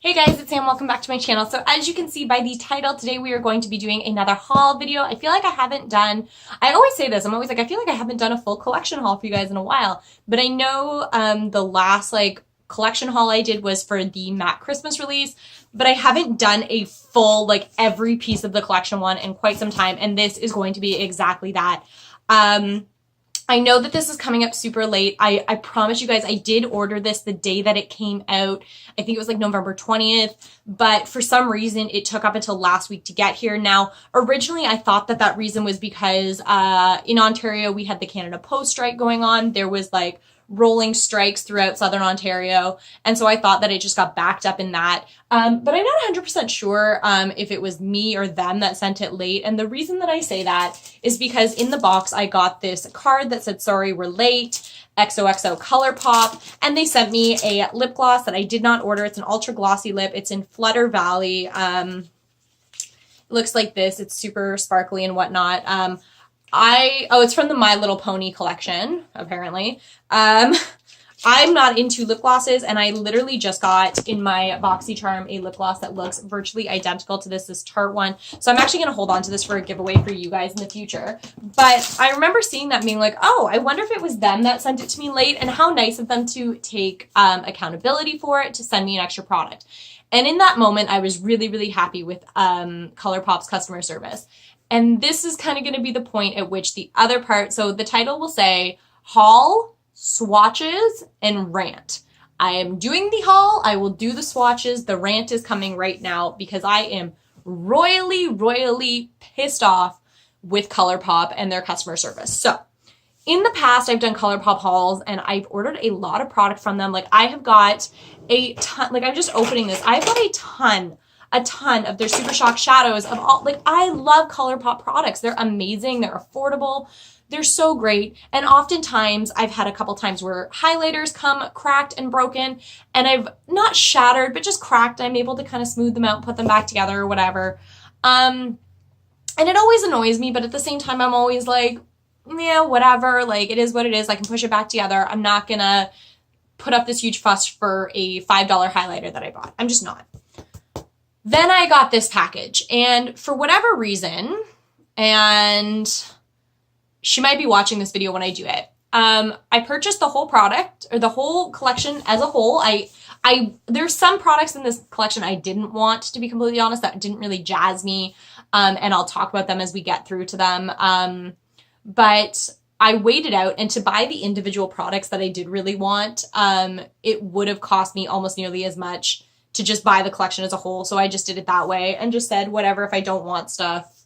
Hey guys, it's Sam. Welcome back to my channel. So as you can see by the title, today we are going to be doing another haul video. I feel like I haven't done, I always say this, I'm always like, I feel like I haven't done a full collection haul for you guys in a while. But I know the last collection haul I did was for the matte Christmas release, but I haven't done a full every piece of the collection one in quite some time, and this is going to be exactly that. I know that this is coming up super late. I promise you guys, I did order this the day that it came out. I think it was November 20th, but for some reason it took up until last week to get here. Now, originally I thought that reason was because in Ontario we had the Canada Post strike going on. There was rolling strikes throughout Southern Ontario, and so I thought that it just got backed up in that. But I'm not 100% sure if it was me or them that sent it late, and the reason that I say that is because in the box I got this card that said, "Sorry, we're late, XOXO Colourpop," and they sent me a lip gloss that I did not order. It's an ultra glossy lip. It's in Flutter Valley. It looks like this. It's super sparkly and whatnot. It's from the My Little Pony collection, apparently. I'm not into lip glosses, and I literally just got in my BoxyCharm a lip gloss that looks virtually identical to this Tarte one. So I'm actually going to hold on to this for a giveaway for you guys in the future. But I remember seeing that being like, oh, I wonder if it was them that sent it to me late, and how nice of them to take accountability for it, to send me an extra product. And in that moment, I was really, really happy with Colourpop's customer service. And this is kind of going to be the point at which the other part, so the title will say haul, swatches, and rant. I am doing the haul. I will do the swatches. The rant is coming right now because I am royally pissed off with Colourpop and their customer service. So in the past, I've done Colourpop hauls and I've ordered a lot of product from them. I have got a ton, I'm just opening this. I've got a ton of their Super Shock shadows of all, I love Colourpop products. They're amazing. They're affordable. They're so great. And oftentimes I've had a couple times where highlighters come cracked and broken, and I've not shattered, but just cracked. I'm able to kind of smooth them out, put them back together or whatever. And it always annoys me, but at the same time, I'm always like, yeah, whatever. It is what it is. I can push it back together. I'm not gonna put up this huge fuss for a $5 highlighter that I bought. I'm just not. Then I got this package, and for whatever reason, and she might be watching this video when I do it, I purchased the whole product, or the whole collection as a whole. There's some products in this collection I didn't want, to be completely honest, that didn't really jazz me, and I'll talk about them as we get through to them. But I weighed it out, and to buy the individual products that I did really want, it would have cost me almost nearly as much to just buy the collection as a whole. So I just did it that way and just said, whatever, if I don't want stuff,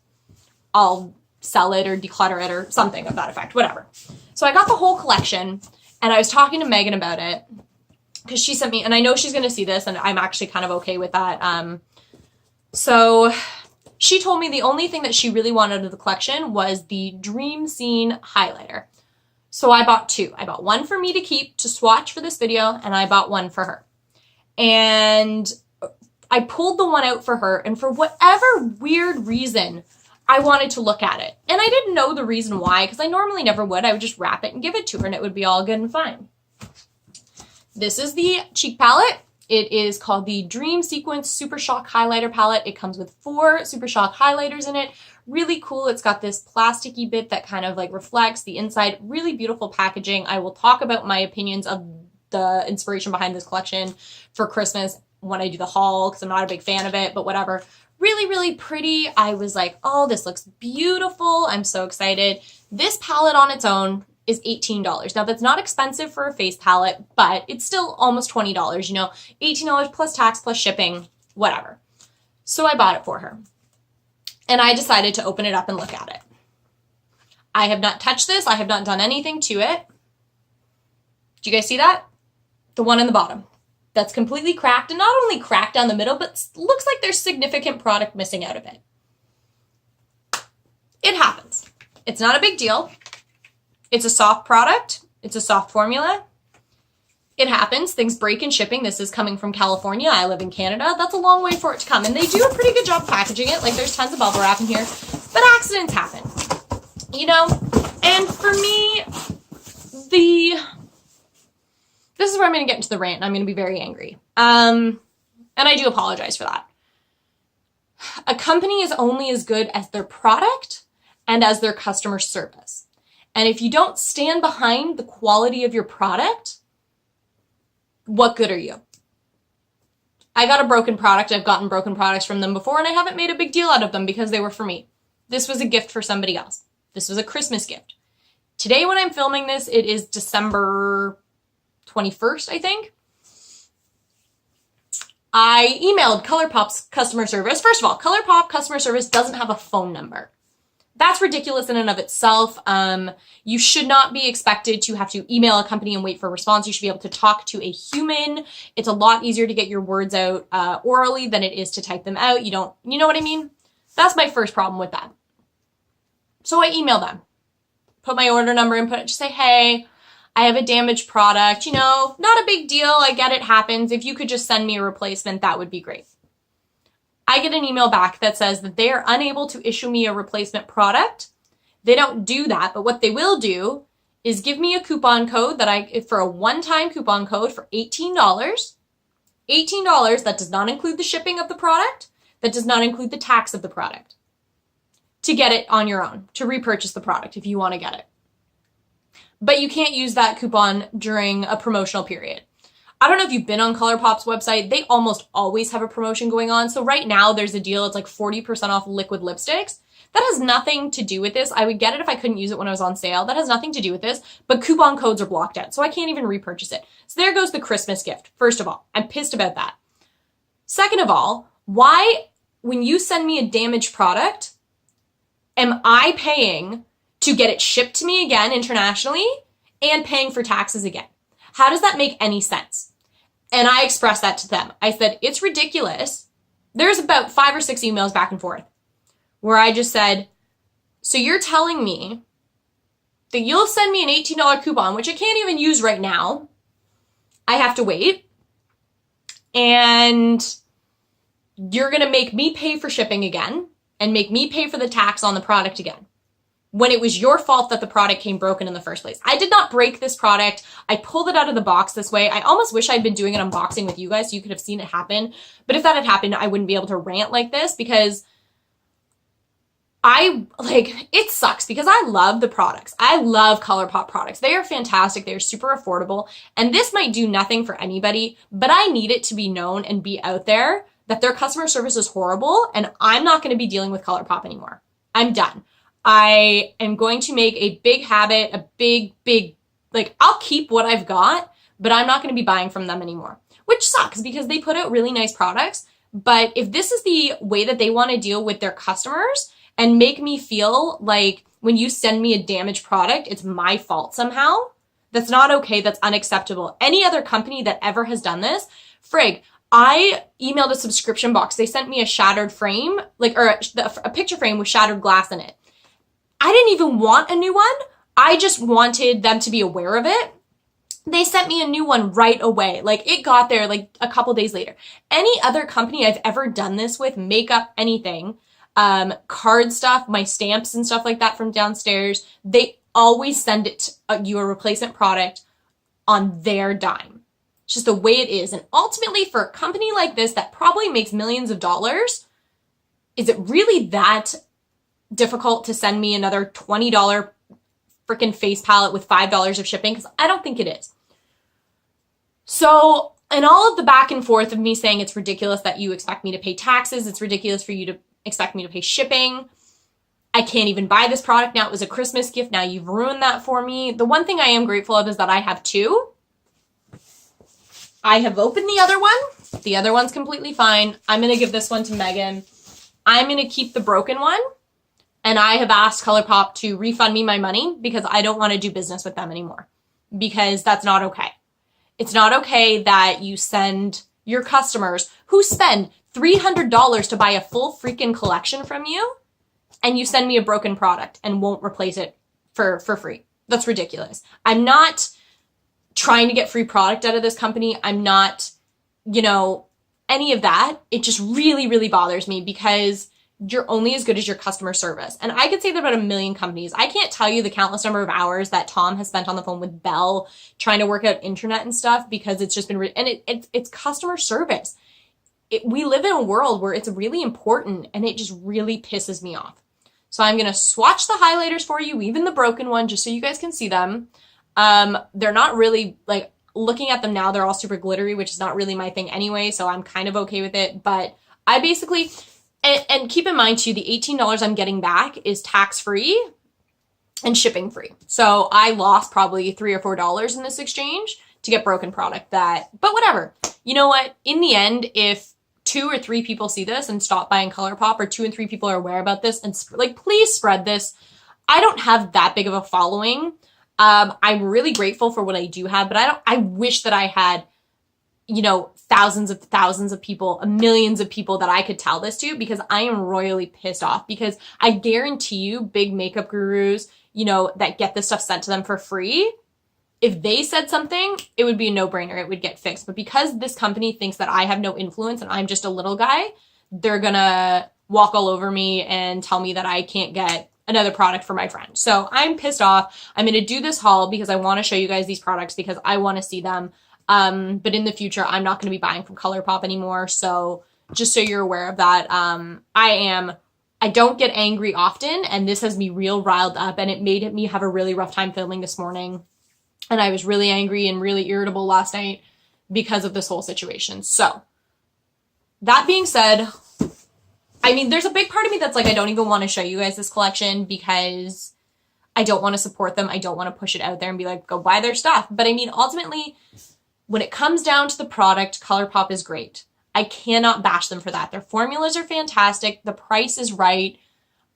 I'll sell it or declutter it or something of that effect, whatever. So I got the whole collection, and I was talking to Megan about it because she sent me, and I know she's going to see this, and I'm actually kind of okay with that. So she told me the only thing that she really wanted out of the collection was the Dream Scene highlighter. So I bought two. I bought one for me to keep to swatch for this video, and I bought one for her. And I pulled the one out for her, and for whatever weird reason, I wanted to look at it. And I didn't know the reason why, because I normally never would. I would just wrap it and give it to her, and it would be all good and fine. This is the cheek palette. It is called the Dream Sequence Super Shock Highlighter Palette. It comes with 4 Super Shock highlighters in it. Really cool. It's got this plasticky bit that kind of reflects the inside. Really beautiful packaging. I will talk about my opinions of the inspiration behind this collection for Christmas when I do the haul, because I'm not a big fan of it, but whatever. Really pretty. I was like, oh, this looks beautiful. I'm so excited. This palette on its own is $18. Now, that's not expensive for a face palette, but it's still almost $20, $18 plus tax plus shipping, whatever. So I bought it for her, and I decided to open it up and look at it. I have not touched this. I have not done anything to it. Do you guys see that? The one in the bottom. That's completely cracked, and not only cracked down the middle, but looks like there's significant product missing out of it. It happens. It's not a big deal. It's a soft product. It's a soft formula. It happens. Things break in shipping. This is coming from California. I live in Canada. That's a long way for it to come, and they do a pretty good job packaging it. There's tons of bubble wrap in here, but accidents happen, And for me, this is where I'm going to get into the rant, and I'm going to be very angry. And I do apologize for that. A company is only as good as their product and as their customer service. And if you don't stand behind the quality of your product, what good are you? I got a broken product. I've gotten broken products from them before, and I haven't made a big deal out of them because they were for me. This was a gift for somebody else. This was a Christmas gift. Today, when I'm filming this, it is December 21st, I think. I emailed Colourpop's customer service. First of all, Colourpop customer service doesn't have a phone number. That's ridiculous in and of itself. You should not be expected to have to email a company and wait for a response. You should be able to talk to a human. It's a lot easier to get your words out orally than it is to type them out. You know what I mean? That's my first problem with that. So I emailed them, put my order number in, just say, hey, I have a damaged product, not a big deal. I get it happens. If you could just send me a replacement, that would be great. I get an email back that says that they are unable to issue me a replacement product. They don't do that, but what they will do is give me a coupon code for a one-time coupon code for $18. $18, that does not include the shipping of the product. That does not include the tax of the product. To get it on your own, to repurchase the product if you want to get it. But you can't use that coupon during a promotional period. I don't know if you've been on Colourpop's website. They almost always have a promotion going on. So right now there's a deal. It's like 40% off liquid lipsticks. That has nothing to do with this. I would get it if I couldn't use it when I was on sale. That has nothing to do with this. But coupon codes are blocked out, so I can't even repurchase it. So there goes the Christmas gift. First of all, I'm pissed about that. Second of all, why, when you send me a damaged product, am I paying to get it shipped to me again internationally and paying for taxes again? How does that make any sense? And I expressed that to them. I said, it's ridiculous. There's about 5 or 6 emails back and forth where I just said, so you're telling me that you'll send me an $18 coupon, which I can't even use right now. I have to wait. And you're going to make me pay for shipping again and make me pay for the tax on the product again, when it was your fault that the product came broken in the first place. I did not break this product. I pulled it out of the box this way. I almost wish I'd been doing an unboxing with you guys so you could have seen it happen. But if that had happened, I wouldn't be able to rant like this because it sucks because I love the products. I love Colourpop products. They are fantastic. They are super affordable. And this might do nothing for anybody, but I need it to be known and be out there that their customer service is horrible and I'm not going to be dealing with Colourpop anymore. I'm done. I am going to make a big habit, I'll keep what I've got, but I'm not going to be buying from them anymore, which sucks because they put out really nice products. But if this is the way that they want to deal with their customers and make me feel like when you send me a damaged product, it's my fault somehow, that's not okay. That's unacceptable. Any other company that ever has done this, frig, I emailed a subscription box. They sent me a shattered frame, a picture frame with shattered glass in it. I didn't even want a new one. I just wanted them to be aware of it. They sent me a new one right away. It got there a couple days later. Any other company I've ever done this with, makeup, anything, card stuff, my stamps and stuff like that from downstairs, they always send it you a replacement product on their dime. It's just the way it is. And ultimately for a company like this that probably makes millions of dollars, is it really that difficult to send me another $20 freaking face palette with $5 of shipping? Because I don't think it is. So, in all of the back and forth of me saying it's ridiculous that you expect me to pay taxes, it's ridiculous for you to expect me to pay shipping, I can't even buy this product now. It was a Christmas gift. Now you've ruined that for me. The one thing I am grateful of is that I have 2. I have opened the other one. The other one's completely fine. I'm going to give this one to Megan. I'm going to keep the broken one. And I have asked Colourpop to refund me my money because I don't want to do business with them anymore. Because that's not okay. It's not okay that you send your customers who spend $300 to buy a full freaking collection from you, and you send me a broken product and won't replace it for free. That's ridiculous. I'm not trying to get free product out of this company. I'm not, any of that. It just really, really bothers me because you're only as good as your customer service. And I could say that about a million companies. I can't tell you the countless number of hours that Tom has spent on the phone with Bell trying to work out internet and stuff because it's just been, it's customer service. we live in a world where it's really important and it just really pisses me off. So I'm going to swatch the highlighters for you, even the broken one, just so you guys can see them. They're not really, like, looking at them now, they're all super glittery, which is not really my thing anyway, so I'm kind of okay with it. But I basically, and keep in mind too, the $18 I'm getting back is tax-free and shipping free. So I lost probably $3 or $4 in this exchange to get broken product but whatever. You know what? In the end, if 2 or 3 people see this and stop buying Colourpop, or 2 and 3 people are aware about this, and like, please spread this. I don't have that big of a following. I'm really grateful for what I do have, but I wish that I had, you know, thousands of people, millions of people that I could tell this to, because I am royally pissed off. Because I guarantee you, big makeup gurus, you know, that get this stuff sent to them for free, if they said something, it would be a no-brainer. It would get fixed. But because this company thinks that I have no influence and I'm just a little guy, they're gonna walk all over me and tell me that I can't get another product for my friend. So I'm pissed off. I'm going to do this haul because I want to show you guys these products because I want to see them. But in the future, I'm not going to be buying from Colourpop anymore. So just so you're aware of that, I don't get angry often, and this has me real riled up, and it made me have a really rough time filming this morning. And I was really angry and really irritable last night because of this whole situation. So that being said, I mean, there's a big part of me that's like, I don't even want to show you guys this collection because I don't want to support them. I don't want to push it out there and be like, go buy their stuff. But I mean, ultimately, when it comes down to the product, Colourpop is great. I cannot bash them for that. Their formulas are fantastic. The price is right.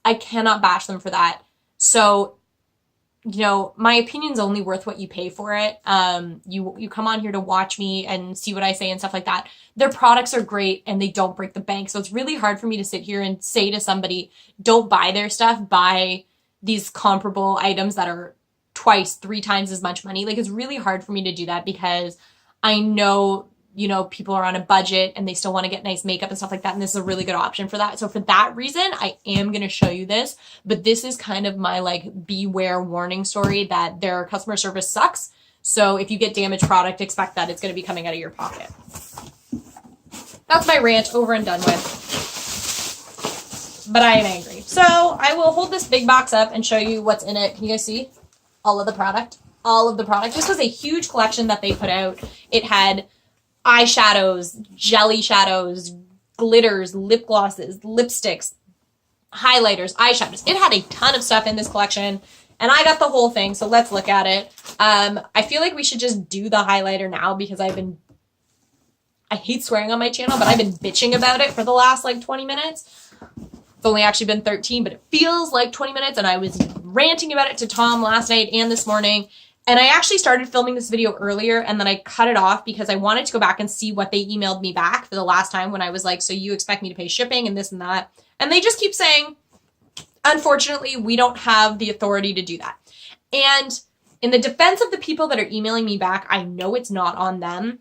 I cannot bash them for that. So, you know, my opinion's only worth what you pay for it. You come on here to watch me and see what I say and stuff like that. Their products are great and they don't break the bank. So it's really hard for me to sit here and say to somebody, don't buy their stuff, buy these comparable items that are 2x, 3 times as much money. Like, it's really hard for me to do that because I know, you know, people are on a budget and they still want to get nice makeup and stuff like that. And this is a really good option for that. So for that reason, I am going to show you this, but this is kind of my like beware warning story that their customer service sucks. So if you get damaged product, expect that it's going to be coming out of your pocket. That's my rant over and done with, but I am angry. So I will hold this big box up and show you what's in it. Can you guys see all of the product? All of the product. This was a huge collection that they put out. It had eyeshadows, jelly shadows, glitters, lip glosses, lipsticks, highlighters, eyeshadows. It had a ton of stuff in this collection, and I got the whole thing, so let's look at it. I feel like we should just do the highlighter now because I hate swearing on my channel, but I've been bitching about it for the last like 20 minutes. It's only actually been 13, but it feels like 20 minutes, and I was ranting about it to Tom last night and this morning. And I actually started filming this video earlier and then I cut it off because I wanted to go back and see what they emailed me back for the last time when I was like, so you expect me to pay shipping and this and that. And they just keep saying, unfortunately, we don't have the authority to do that. And in the defense of the people that are emailing me back, I know it's not on them.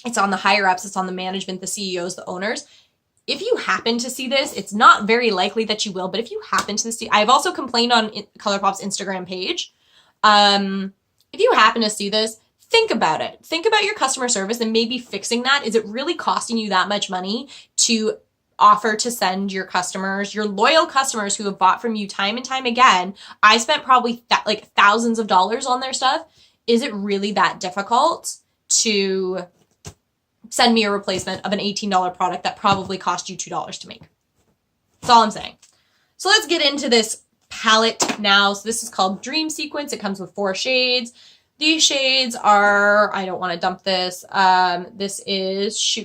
It's on the higher ups. It's on the management, the CEOs, the owners. If you happen to see this, it's not very likely that you will, but if you happen to see, I've also complained on Colourpop's Instagram page. If you happen to see this, think about it. Think about your customer service and maybe fixing that. Is it really costing you that much money to offer to send your customers, your loyal customers who have bought from you time and time again? I spent probably like thousands of dollars on their stuff. Is it really that difficult to send me a replacement of an $18 product that probably cost you $2 to make? That's all I'm saying. So let's get into this palette now. So this is called Dream Sequence. It comes with 4 shades. These shades are, I don't want to dump this. This is,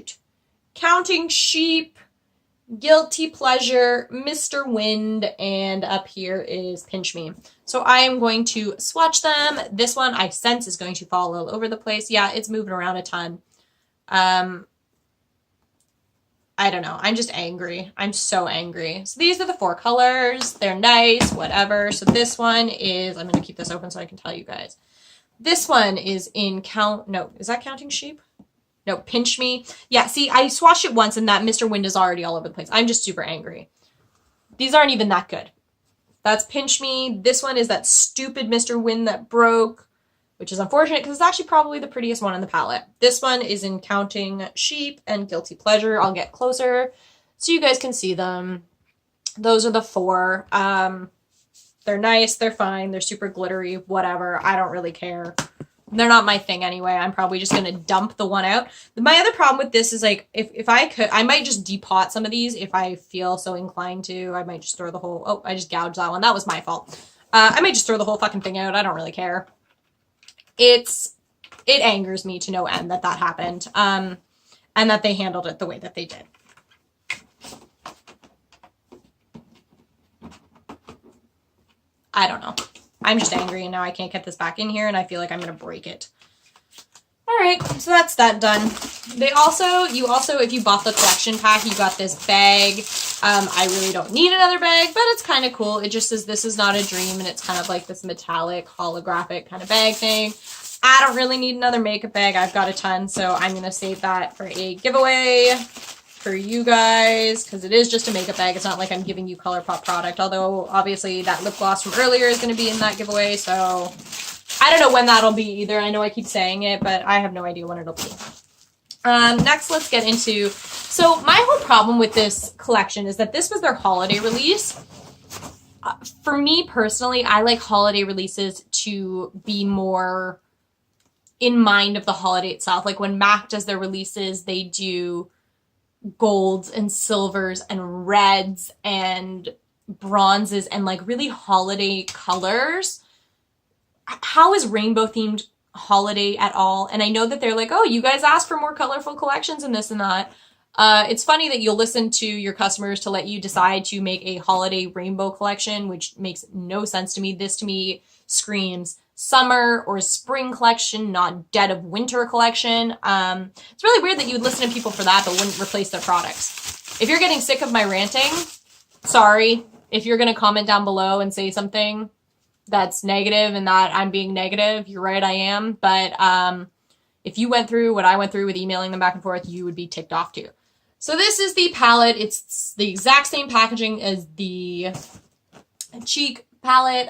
Counting Sheep, Guilty Pleasure, Mr. Wind, and up here is Pinch Me. So I am going to swatch them. This one I sense is going to fall all over the place. Yeah, it's moving around a ton. I don't know. I'm just angry. I'm so angry. So these are the 4 colors. They're nice, whatever. So this one is, I'm going to keep this open so I can tell you guys. This one is in is that Counting Sheep? No, Pinch Me. Yeah, see, I swatched it once and that Mr. Wind is already all over the place. I'm just super angry. These aren't even that good. That's Pinch Me. This one is that stupid Mr. Wind that broke. which is unfortunate because it's actually probably the prettiest one in the palette. This one is in Counting Sheep and Guilty Pleasure. I'll get closer so you guys can see them. Those are the 4. They're nice, they're fine, they're super glittery, whatever. I don't really care. They're not my thing anyway. I'm probably just gonna dump the one out. My other problem with this is like, if I could, I might just depot some of these if I feel so inclined to. I might just throw the whole, oh, I just gouged that one. That was my fault. I might just throw the whole fucking thing out. I don't really care. It angers me to no end that happened. And that they handled it the way that they did. I don't know. I'm just angry and now I can't get this back in here and I feel like I'm going to break it. All right, so that's that done. You also, if you bought the collection pack, you got this bag. I really don't need another bag, but it's kind of cool. It just says, this is not a dream, and it's kind of like this metallic holographic kind of bag thing. I don't really need another makeup bag. I've got a ton, so I'm going to save that for a giveaway for you guys, because it is just a makeup bag. It's not like I'm giving you Colourpop product, although obviously that lip gloss from earlier is going to be in that giveaway, so I don't know when that'll be either. I know I keep saying it, but I have no idea when it'll be. Next, let's get into, so my whole problem with this collection is that this was their holiday release. For me personally, I like holiday releases to be more in mind of the holiday itself. Like when MAC does their releases, they do golds and silvers and reds and bronzes and like really holiday colors. How is rainbow themed holiday at all? And I know that they're like, oh, you guys asked for more colorful collections and this and that. It's funny that you'll listen to your customers to let you decide to make a holiday rainbow collection, which makes no sense to me. This to me screams summer or spring collection, not dead of winter collection. It's really weird that you would listen to people for that but wouldn't replace their products. If you're getting sick of my ranting, sorry. If you're going to comment down below and say something that's negative and that I'm being negative, you're right, I am. But if you went through what I went through with emailing them back and forth, you would be ticked off too. So this is the palette. It's the exact same packaging as the Cheek palette.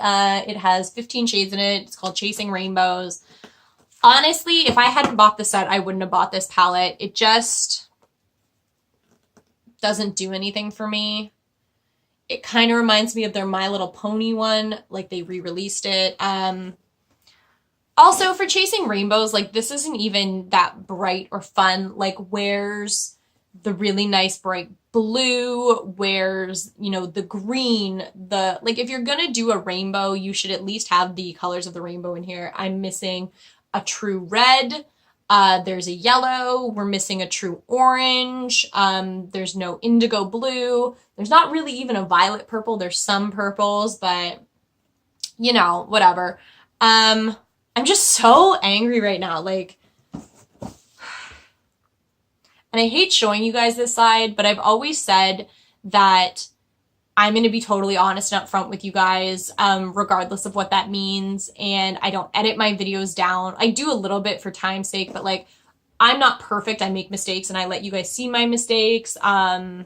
It has 15 shades in it. It's called Chasing Rainbows. Honestly, if I hadn't bought the set, I wouldn't have bought this palette. It just doesn't do anything for me. It kind of reminds me of their My Little Pony one, like they re-released it. Also, for Chasing Rainbows, like this isn't even that bright or fun. Like where's the really nice bright blue? Where's, you know, the green? Like if you're gonna do a rainbow, you should at least have the colors of the rainbow in here. I'm missing a true red. There's a yellow. We're missing a true orange. There's no indigo blue. There's not really even a violet purple. There's some purples, but you know, whatever. I'm just so angry right now. Like, and I hate showing you guys this side, but I've always said that I'm going to be totally honest and upfront with you guys, regardless of what that means. And I don't edit my videos down. I do a little bit for time's sake, but like, I'm not perfect. I make mistakes and I let you guys see my mistakes. I'm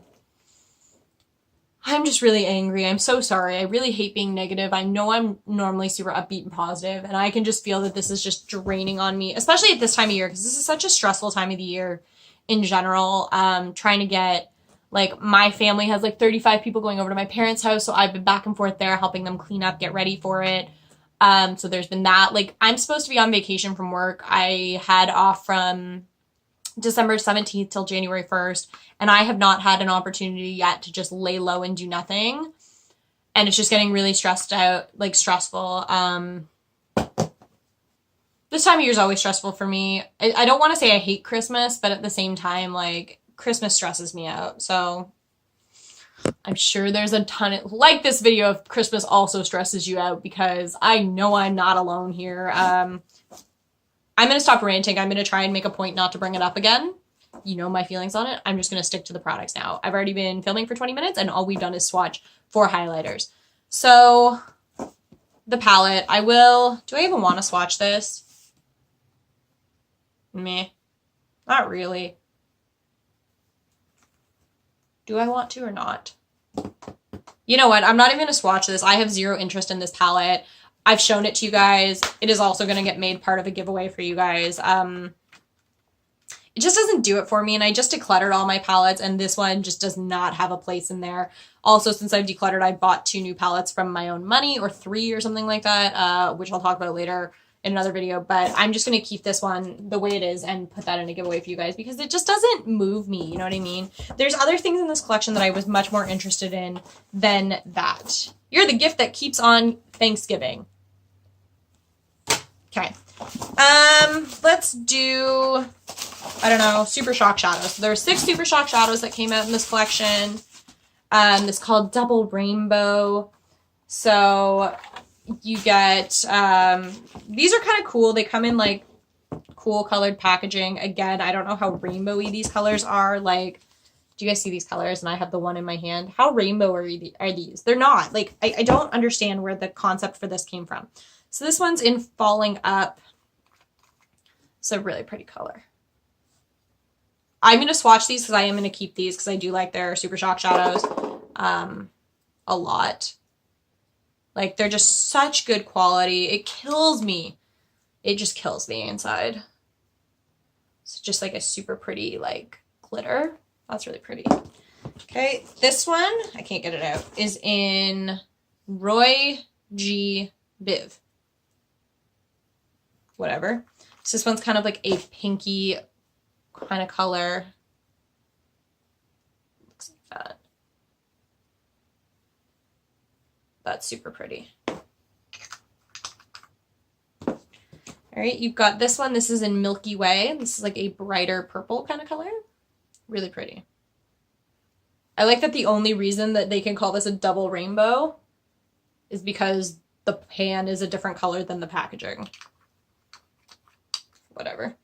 just really angry. I'm so sorry. I really hate being negative. I know I'm normally super upbeat and positive, and I can just feel that this is just draining on me, especially at this time of year, because this is such a stressful time of the year in general. Trying to get, like, my family has like 35 people going over to my parents' house, so I've been back and forth there helping them clean up, get ready for it. So there's been that. Like, I'm supposed to be on vacation from work. I had off from December 17th till January 1st, and I have not had an opportunity yet to just lay low and do nothing. And it's just getting really stressed out, like stressful. This time of year is always stressful for me. I don't want to say I hate Christmas, but at the same time, like, Christmas stresses me out. So I'm sure there's a ton of, like this video of Christmas also stresses you out, because I know I'm not alone here. I'm going to stop ranting. I'm going to try and make a point not to bring it up again. You know my feelings on it. I'm just going to stick to the products now. I've already been filming for 20 minutes and all we've done is swatch 4 highlighters. So the palette, do I even want to swatch this? Meh. Not really. Do I want to or not? You know what? I'm not even going to swatch this. I have zero interest in this palette. I've shown it to you guys. It is also going to get made part of a giveaway for you guys. It just doesn't do it for me, and I just decluttered all my palettes, and this one just does not have a place in there. Also, since I've decluttered, I bought 2 new palettes from my own money, or 3 or something like that, which I'll talk about later in another video, but I'm just going to keep this one the way it is and put that in a giveaway for you guys because it just doesn't move me, you know what I mean? There's other things in this collection that I was much more interested in than that. You're the gift that keeps on Thanksgiving. Okay. Let's do, I don't know, Super Shock Shadows. So there are 6 Super Shock Shadows that came out in this collection. This is called Double Rainbow. So you get, these are kind of cool. They come in like cool colored packaging. Again, I don't know how rainbowy these colors are. Like, do you guys see these colors? And I have the one in my hand. How rainbow are these? They're not. Like, I don't understand where the concept for this came from. So this one's in Falling Up. It's a really pretty color. I'm going to swatch these because I am going to keep these because I do like their Super Shock Shadows a lot. Like, they're just such good quality. It kills me. It just kills the inside. It's just like a super pretty, like, glitter. That's really pretty. Okay, this one, I can't get it out, is in Roy G. Biv. Whatever. So this one's kind of like a pinky kind of color. Looks like that. That's super pretty. All right, you've got this one. This is in Milky Way. This is like a brighter purple kind of color. Really pretty. I like that the only reason that they can call this a double rainbow is because the pan is a different color than the packaging. Whatever.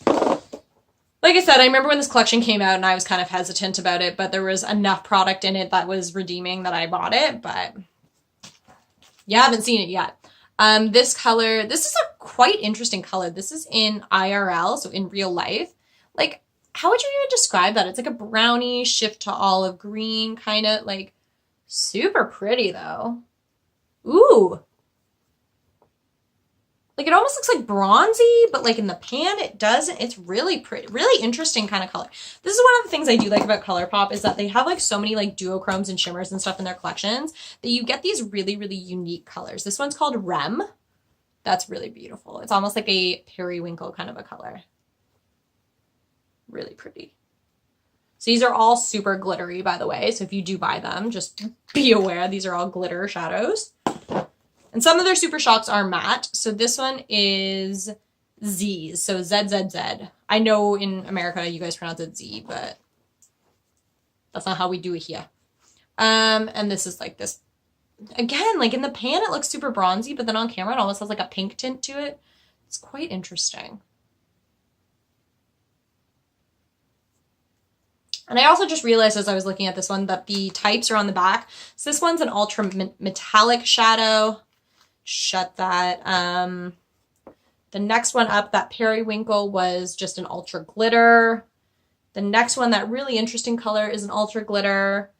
Like I said, I remember when this collection came out and I was kind of hesitant about it, but there was enough product in it that was redeeming that I bought it, but you haven't seen it yet. This color, this is a quite interesting color. This is in IRL, so in real life. Like, how would you even describe that? It's like a brownie shift to olive green, kind of like super pretty though. Ooh. Like, it almost looks like bronzy, but like in the pan, it doesn't. It's really pretty, really interesting kind of color. This is one of the things I do like about Colourpop is that they have like so many like duochromes and shimmers and stuff in their collections that you get these really, really unique colors. This one's called Rem. That's really beautiful. It's almost like a periwinkle kind of a color. Really pretty. So these are all super glittery, by the way. So if you do buy them, just be aware these are all glitter shadows. And some of their Super Shocks are matte. So this one is Z's. So ZZZ. I know in America you guys pronounce it Z, but that's not how we do it here. And this is like this. Again, like in the pan it looks super bronzy, but then on camera it almost has like a pink tint to it. It's quite interesting. And I also just realized as I was looking at this one that the types are on the back. So this one's an ultra metallic shadow. Shut that. The next one up, that periwinkle, was just an ultra glitter. The next one, that really interesting color, is an ultra glitter.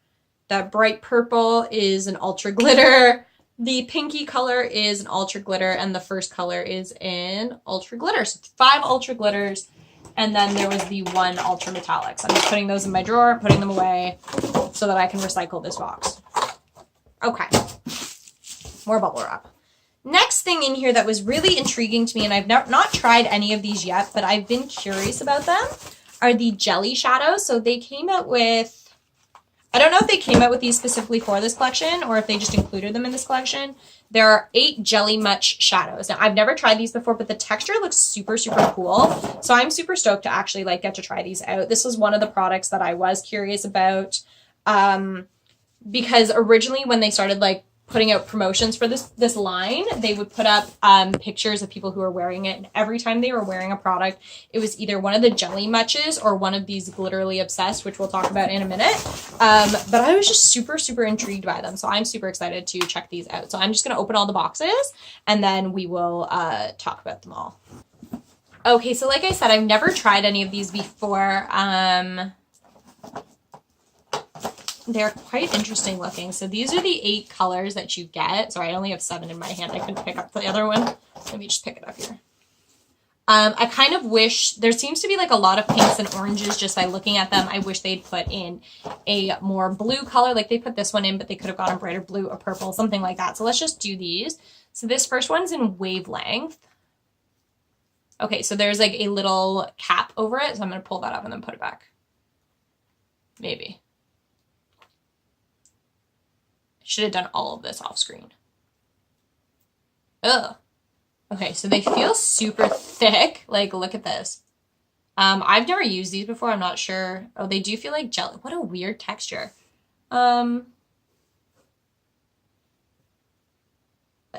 That bright purple is an ultra glitter. The pinky color is an ultra glitter, and the first color is in ultra glitter. So it's 5 ultra glitters, and then there was the 1 ultra metallic. So I'm just putting those in my drawer, putting them away so that I can recycle this box. Okay, more bubble wrap. Next thing in here that was really intriguing to me, and I've not tried any of these yet, but I've been curious about them, are the jelly shadows. So they came out with, I don't know if they came out with these specifically for this collection or if they just included them in this collection. There are 8 Jelly Much shadows. Now, I've never tried these before, but the texture looks super, super cool. So I'm super stoked to actually like get to try these out. This was one of the products that I was curious about because originally when they started like putting out promotions for this line, they would put up pictures of people who were wearing it, and every time they were wearing a product, it was either one of the Jelly Muches or one of these Glitterly Obsessed, which we'll talk about in a minute. But I was just super, super intrigued by them, so I'm super excited to check these out. So I'm just going to open all the boxes, and then we will talk about them all. Okay, so like I said, I've never tried any of these before. they're quite interesting looking. So these are the 8 colors that you get. Sorry, I only have 7 in my hand. I couldn't pick up the other one. Let me just pick it up here. I kind of wish, there seems to be like a lot of pinks and oranges just by looking at them. I wish they'd put in a more blue color. Like they put this one in, but they could have gotten brighter blue or purple, something like that. So let's just do these. So this first one's in wavelength. Okay, so there's like a little cap over it. So I'm going to pull that up and then put it back. Maybe. I should have done all of this off screen. Ugh. Okay, so they feel super thick. Like, look at this. I've never used these before. I'm not sure. Oh, they do feel like jelly. What a weird texture.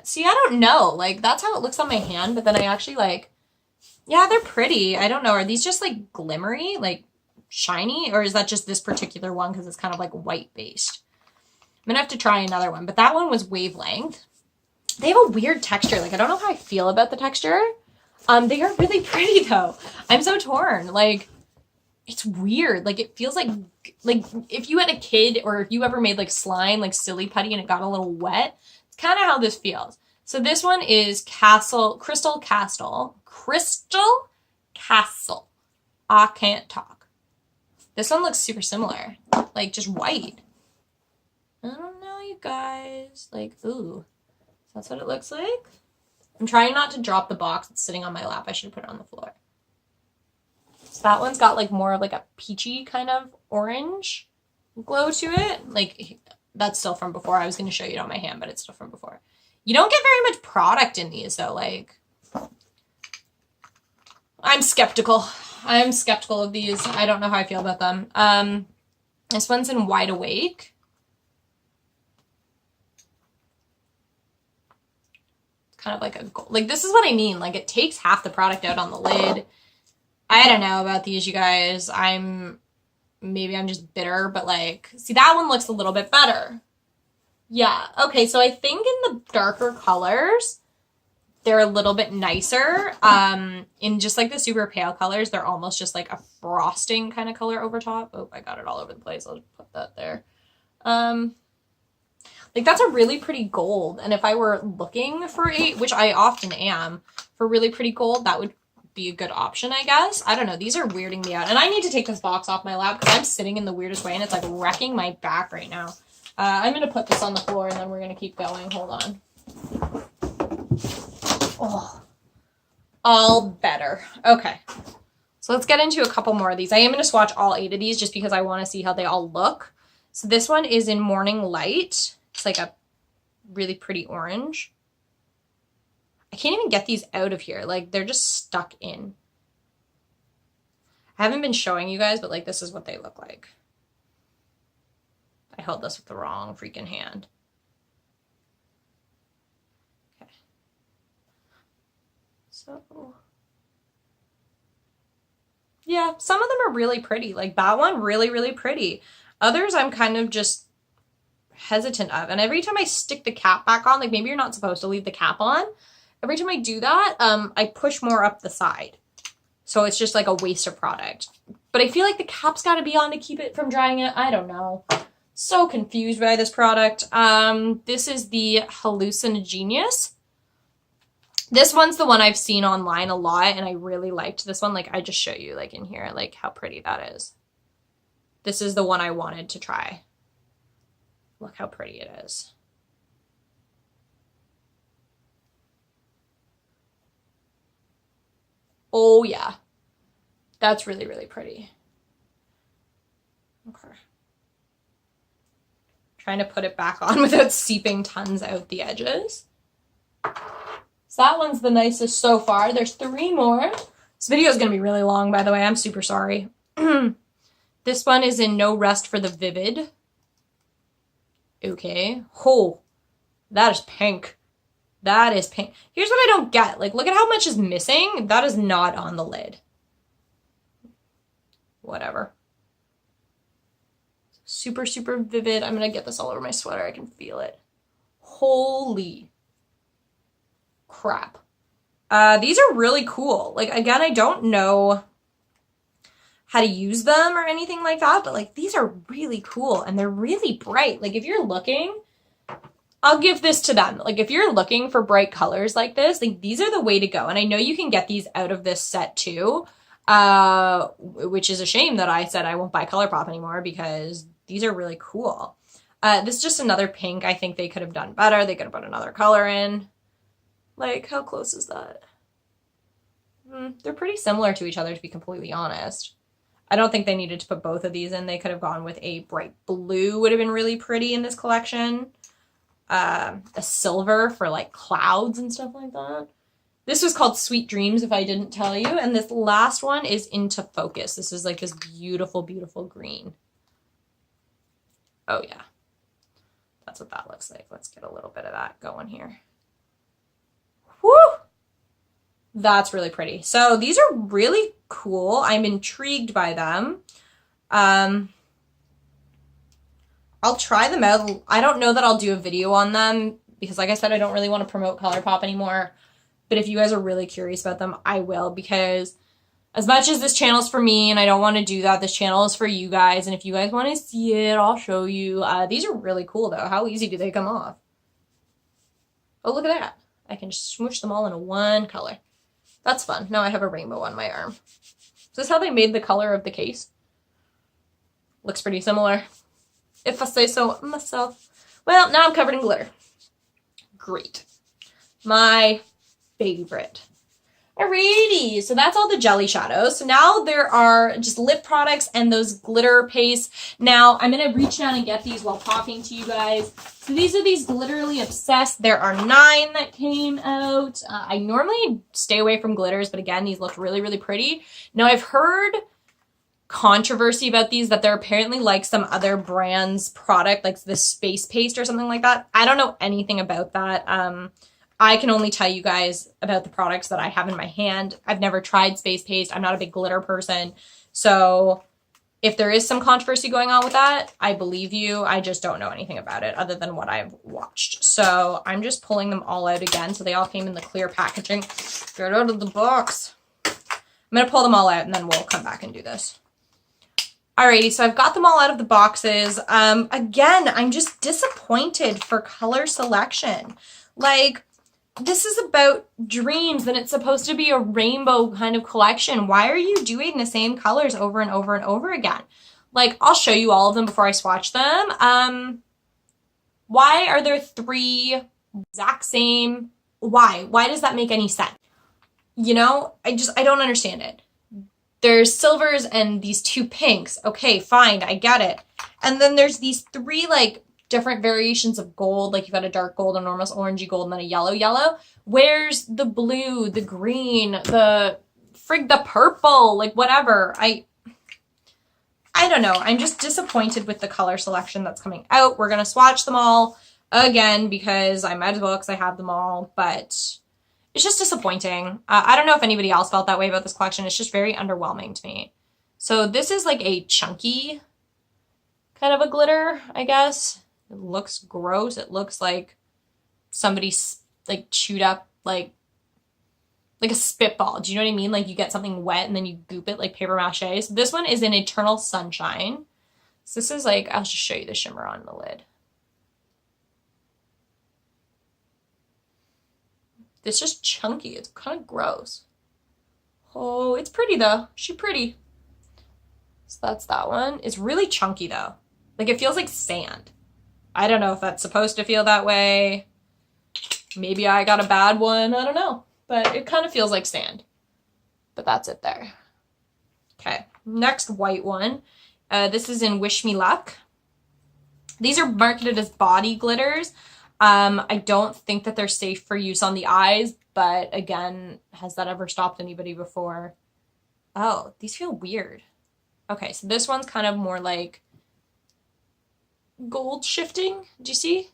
See, I don't know. Like, that's how it looks on my hand, but then I actually like, yeah, they're pretty. I don't know. Are these just like glimmery, like shiny? Or is that just this particular one because it's kind of like white based? I'm gonna have to try another one, but that one was wavelength. They have a weird texture. Like, I don't know how I feel about the texture. They are really pretty though. I'm so torn. Like, it's weird. Like, it feels like if you had a kid or if you ever made like slime, like silly putty and it got a little wet, it's kind of how this feels. So this one is Crystal Castle. I can't talk. This one looks super similar. Like, just white. I don't know, you guys. Like, ooh. That's what it looks like. I'm trying not to drop the box. It's sitting on my lap. I should put it on the floor. So that one's got like more of like a peachy kind of orange glow to it. Like, that's still from before. I was going to show you it on my hand, but it's still from before. You don't get very much product in these though. Like, I'm skeptical. I'm skeptical of these. I don't know how I feel about them. This one's in Wide Awake. Kind of like a gold. Like, this is what I mean. Like, it takes half the product out on the lid. I don't know about these, you guys. Maybe I'm just bitter, but like, see, that one looks a little bit better. Yeah. Okay. So I think in the darker colors, they're a little bit nicer. In just like the super pale colors, they're almost just like a frosting kind of color over top. Oh, I got it all over the place. I'll just put that there. Like, that's a really pretty gold. And if I were looking for which I often am, for really pretty gold, that would be a good option, I guess. I don't know. These are weirding me out. And I need to take this box off my lap because I'm sitting in the weirdest way and it's like wrecking my back right now. I'm going to put this on the floor and then we're going to keep going. Hold on. Oh, all better. Okay. So let's get into a couple more of these. I am going to swatch all 8 of these just because I want to see how they all look. So this one is in Morning Light. It's like a really pretty orange. I can't even get these out of here. Like, they're just stuck in. I haven't been showing you guys, but like, this is what they look like. I held this with the wrong freaking hand. Okay. So, yeah, some of them are really pretty. Like, that one, really, really pretty. Others, I'm kind of just hesitant of. And every time I stick the cap back on, like, maybe you're not supposed to leave the cap on. Every time I do that, I push more up the side. So it's just like a waste of product. But I feel like the cap's got to be on to keep it from drying out. I don't know. So confused by this product. This is the Hallucinogenius. This one's the one I've seen online a lot, and I really liked this one. Like, I just show you, like, in here, like, how pretty that is. This is the one I wanted to try. Look how pretty it is. Oh, yeah. That's really, really pretty. Okay. Trying to put it back on without seeping tons out the edges. So that one's the nicest so far. There's 3 more. This video is going to be really long, by the way. I'm super sorry. This one is in No Rest for the Vivid. Okay. Oh, that is pink. That is pink. Here's what I don't get. Like, look at how much is missing. That is not on the lid. Whatever. Super, super vivid. I'm going to get this all over my sweater. I can feel it. Holy crap. These are really cool. Like, again, I don't know how to use them or anything like that, but like these are really cool and they're really bright. Like if you're looking, I'll give this to them. Like if you're looking for bright colors like this, like these are the way to go. And I know you can get these out of this set too, which is a shame that I said I won't buy Colourpop anymore because these are really cool. This is just another pink. I think they could have done better. They could have put another color in. Like, how close is that? They're pretty similar to each other, to be completely honest. I don't think they needed to put both of these in. They could have gone with a bright blue, would have been really pretty in this collection. A silver for like clouds and stuff like that. This was called Sweet Dreams, if I didn't tell you. And this last one is Into Focus. This is like this beautiful, beautiful green. Oh yeah. That's what that looks like. Let's get a little bit of that going here. Woo! That's really pretty. So these are really cool. I'm intrigued by them. I'll try them out. I don't know that I'll do a video on them because like I said, I don't really want to promote Colourpop anymore. But if you guys are really curious about them, I will, because as much as this channel is for me and I don't want to do that, this channel is for you guys. And if you guys want to see it, I'll show you. These are really cool though. How easy do they come off? Oh, look at that. I can just smoosh them all into one color. That's fun. Now I have a rainbow on my arm. Is this how they made the color of the case? Looks pretty similar, if I say so myself. Well, now I'm covered in glitter. Great. My favorite. Alrighty, so that's all the jelly shadows. So now there are just lip products and those glitter pastes. Now I'm going to reach down and get these while talking to you guys. So these are these Glitterly Obsessed. There are 9 that came out. I normally stay away from glitters, but again, these looked really, really pretty. Now I've heard controversy about these, that they're apparently like some other brand's product, like the Space Paste or something like that. I don't know anything about that. I can only tell you guys about the products that I have in my hand. I've never tried Space Paste. I'm not a big glitter person. So if there is some controversy going on with that, I believe you. I just don't know anything about it other than what I've watched. So I'm just pulling them all out again. So they all came in the clear packaging. Get out of the box. I'm going to pull them all out and then we'll come back and do this. Alrighty, so I've got them all out of the boxes. Again, I'm just disappointed for color selection. Like, this is about dreams and it's supposed to be a rainbow kind of collection. Why are you doing the same colors over and over and over again? Like, I'll show you all of them before I swatch them. Why are there 3 exact same? Why? Why does that make any sense? You know, I don't understand it. There's silvers and these 2 pinks. Okay, fine, I get it. And then there's these 3 like different variations of gold. Like you've got a dark gold, a normal orangey gold, and then a yellow. Where's the blue, the green, the purple, like whatever. I don't know. I'm just disappointed with the color selection that's coming out. We're going to swatch them all again because I might as well because I have them all, but it's just disappointing. I don't know if anybody else felt that way about this collection. It's just very underwhelming to me. So this is like a chunky kind of a glitter, I guess. It looks gross. It looks like somebody like chewed up like a spitball. Do you know what I mean? Like you get something wet and then you goop it like paper mache. So this one is in Eternal Sunshine. So this is like, I'll just show you the shimmer on the lid. It's just chunky. It's kind of gross. Oh, it's pretty though. She's pretty. So that's that one. It's really chunky though. Like it feels like sand. I don't know if that's supposed to feel that way. Maybe I got a bad one. I don't know. But it kind of feels like sand. But that's it there. Okay. Next white one. This is in Wish Me Luck. These are marketed as body glitters. I don't think that they're safe for use on the eyes. But again, has that ever stopped anybody before? Oh, these feel weird. Okay, so this one's kind of more like gold shifting. Do you see?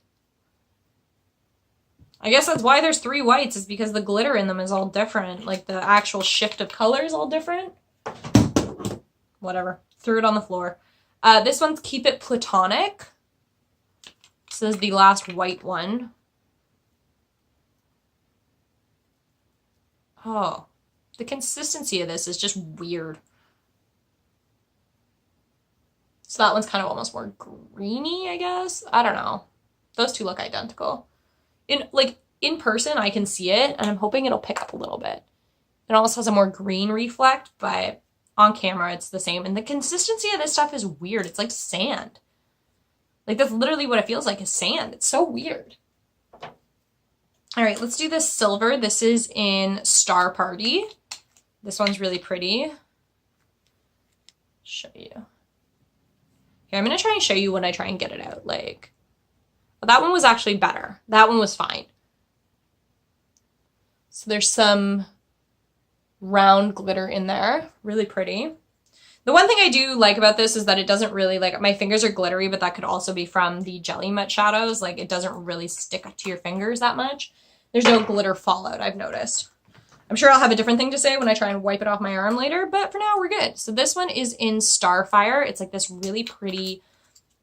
I guess that's why there's 3 whites, is because the glitter in them is all different. Like the actual shift of color is all different. Whatever. Threw it on the floor. This one's Keep It Platonic. This is the last white one. Oh, the consistency of this is just weird. So that one's kind of almost more greeny, I guess. I don't know. Those two look identical. In person, I can see it, and I'm hoping it'll pick up a little bit. It almost has a more green reflect, but on camera, it's the same. And the consistency of this stuff is weird. It's like sand. Like, that's literally what it feels like, is sand. It's so weird. All right, let's do this silver. This is in Star Party. This one's really pretty. Show you. Here, I'm going to try and show you when I try and get it out. Like, well, that one was actually better. That one was fine. So there's some round glitter in there. Really pretty. The one thing I do like about this is that it doesn't really, like, my fingers are glittery, but that could also be from the Jelly Matte shadows. Like, it doesn't really stick to your fingers that much. There's no glitter fallout, I've noticed. I'm sure I'll have a different thing to say when I try and wipe it off my arm later, but for now we're good. So this one is in Starfire. It's like this really pretty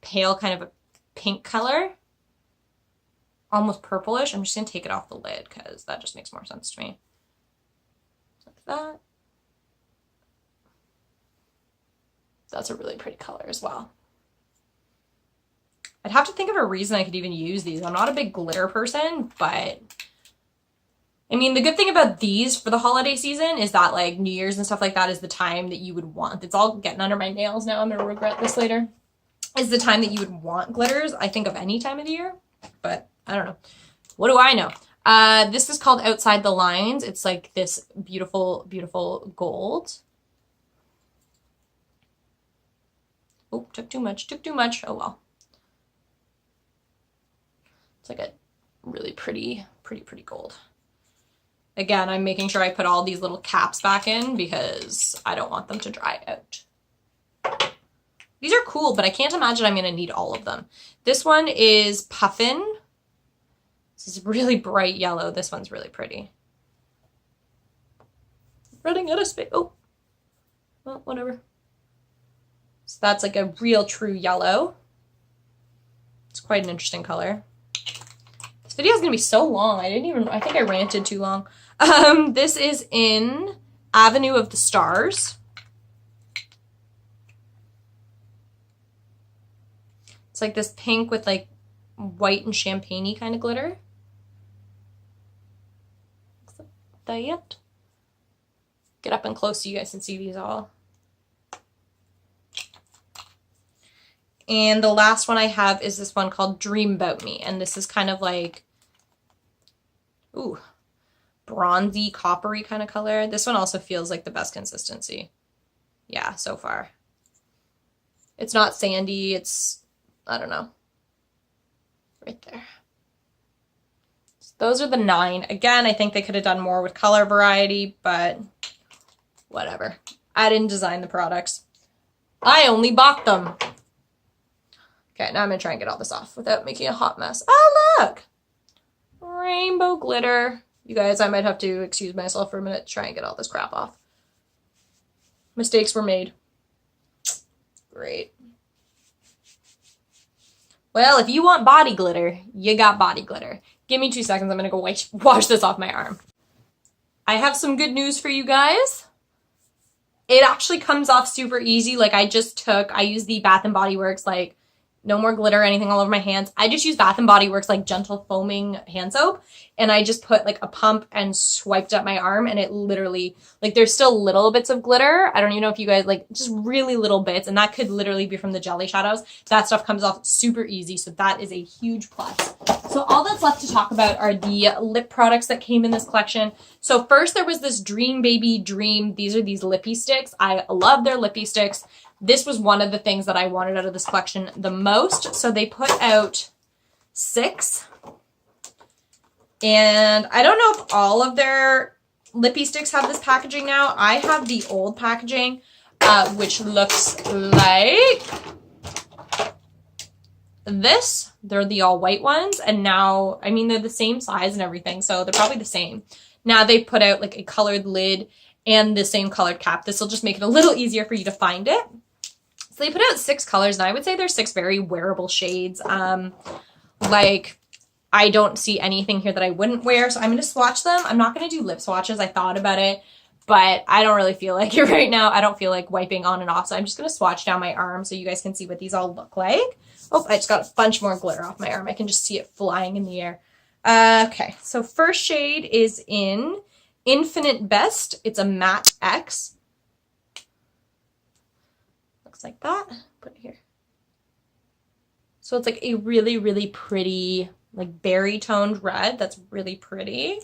pale kind of a pink color. Almost purplish. I'm just going to take it off the lid because that just makes more sense to me. Like that. That's a really pretty color as well. I'd have to think of a reason I could even use these. I'm not a big glitter person, but I mean, the good thing about these for the holiday season is that, like, New Year's and stuff like that is the time that you would want. It's all getting under my nails now. I'm going to regret this later. Is the time that you would want glitters, I think, of any time of the year. But I don't know. What do I know? This is called Outside the Lines. It's like this beautiful, beautiful gold. Oh, took too much. Took too much. Oh, well. It's like a really pretty gold. Again, I'm making sure I put all these little caps back in because I don't want them to dry out. These are cool, but I can't imagine I'm going to need all of them. This one is Puffin. This is really bright yellow. This one's really pretty. Running out of space. Oh, well, whatever. So that's like a real true yellow. It's quite an interesting color. This video is going to be so long. I think I ranted too long. This is in Avenue of the Stars. It's like this pink with like white and champagne-y kind of glitter. Looks like that. Get up and close so you guys can see these all. And the last one I have is this one called Dream About Me. And this is kind of like, ooh, bronzy, coppery kind of color. This one also feels like the best consistency. Yeah, so far. It's not sandy. It's, I don't know. Right there. So those are the 9. Again, I think they could have done more with color variety, but whatever. I didn't design the products. I only bought them. Okay, now I'm going to try and get all this off without making a hot mess. Oh, look! Rainbow glitter. You guys, I might have to excuse myself for a minute to try and get all this crap off. Mistakes were made. Great. Well, if you want body glitter, you got body glitter. Give me 2 seconds. I'm going to go wash this off my arm. I have some good news for you guys. It actually comes off super easy. Like, I used the Bath & Body Works, like, no more glitter or anything all over my hands. I just used Bath & Body Works, like, gentle foaming hand soap. And I just put, like, a pump and swiped up my arm. And it literally, like, there's still little bits of glitter. I don't even know if you guys, like, just really little bits. And that could literally be from the jelly shadows. That stuff comes off super easy. So that is a huge plus. So all that's left to talk about are the lip products that came in this collection. So first there was this Dream Baby Dream. These are these lippy sticks. I love their lippy sticks. This was one of the things that I wanted out of this collection the most. So they put out 6. And I don't know if all of their lippy sticks have this packaging now. I have the old packaging, which looks like this. They're the all white ones. And now, I mean, they're the same size and everything. So they're probably the same. Now they put out like a colored lid and the same colored cap. This will just make it a little easier for you to find it. So they put out 6 colors, and I would say there's 6 very wearable shades. Like, I don't see anything here that I wouldn't wear, so I'm going to swatch them. I'm not going to do lip swatches. I thought about it, but I don't really feel like it right now. I don't feel like wiping on and off, so I'm just going to swatch down my arm so you guys can see what these all look like. Oh, I just got a bunch more glitter off my arm. I can just see it flying in the air. Okay, so first shade is in Infinite Best. It's a matte X. Looks like that. Put it here. So it's like a really, really pretty, like berry toned red. That's really pretty.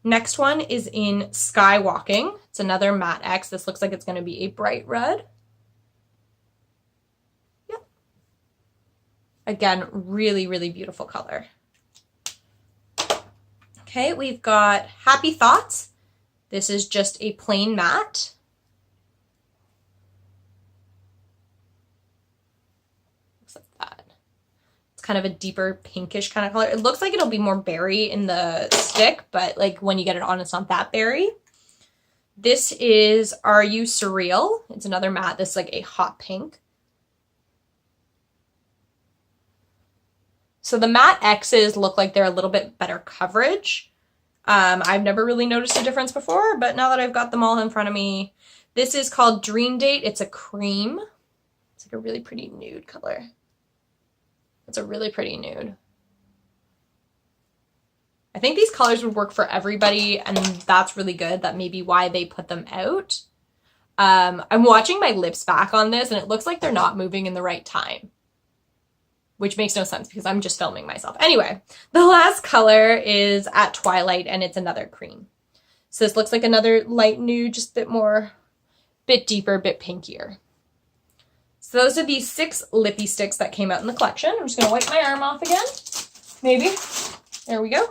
Next one is in Skywalking. It's another matte X. This looks like it's going to be a bright red. Yep. Again, really, really beautiful color. Okay, we've got Happy Thoughts. This is just a plain matte. Looks like that. It's kind of a deeper pinkish kind of color. It looks like it'll be more berry in the stick, but like when you get it on, it's not that berry. This is Are You Surreal? It's another matte. This is like a hot pink. So the matte X's look like they're a little bit better coverage. I've never really noticed a difference before, but now that I've got them all in front of me, this is called Dream Date. It's a cream. It's like a really pretty nude color. It's a really pretty nude. I think these colors would work for everybody, and that's really good. That may be why they put them out. I'm watching my lips back on this, and it looks like they're not moving in the right time, which makes no sense because I'm just filming myself. Anyway, the last color is At Twilight, and it's another cream. So this looks like another light nude, just a bit more, bit deeper, bit pinkier. So those are the 6 lippy sticks that came out in the collection. I'm just going to wipe my arm off again. Maybe. There we go.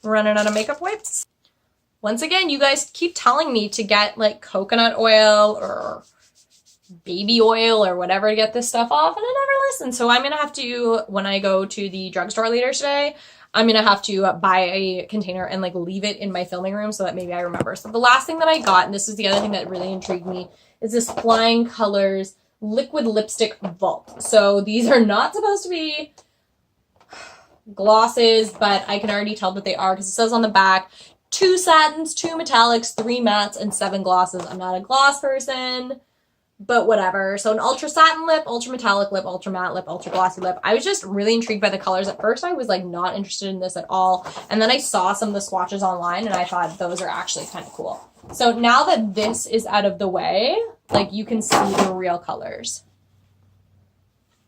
Running out of makeup wipes. Once again, you guys keep telling me to get like coconut oil or baby oil or whatever to get this stuff off, and I never listen. So I'm going to have to, when I go to the drugstore later today, I'm going to have to buy a container and like leave it in my filming room so that maybe I remember. So the last thing that I got, and this is the other thing that really intrigued me, is this Flying Colors Liquid Lipstick Vault. So these are not supposed to be glosses, but I can already tell that they are because it says on the back, 2 satins, 2 metallics, 3 mattes, and 7 glosses. I'm not a gloss person, but whatever. So an ultra satin lip, ultra metallic lip, ultra matte lip, ultra glossy lip. I was just really intrigued by the colors. At first I was like not interested in this at all, and then I saw some of the swatches online and I thought those are actually kind of cool. So now that this is out of the way, like you can see the real colors,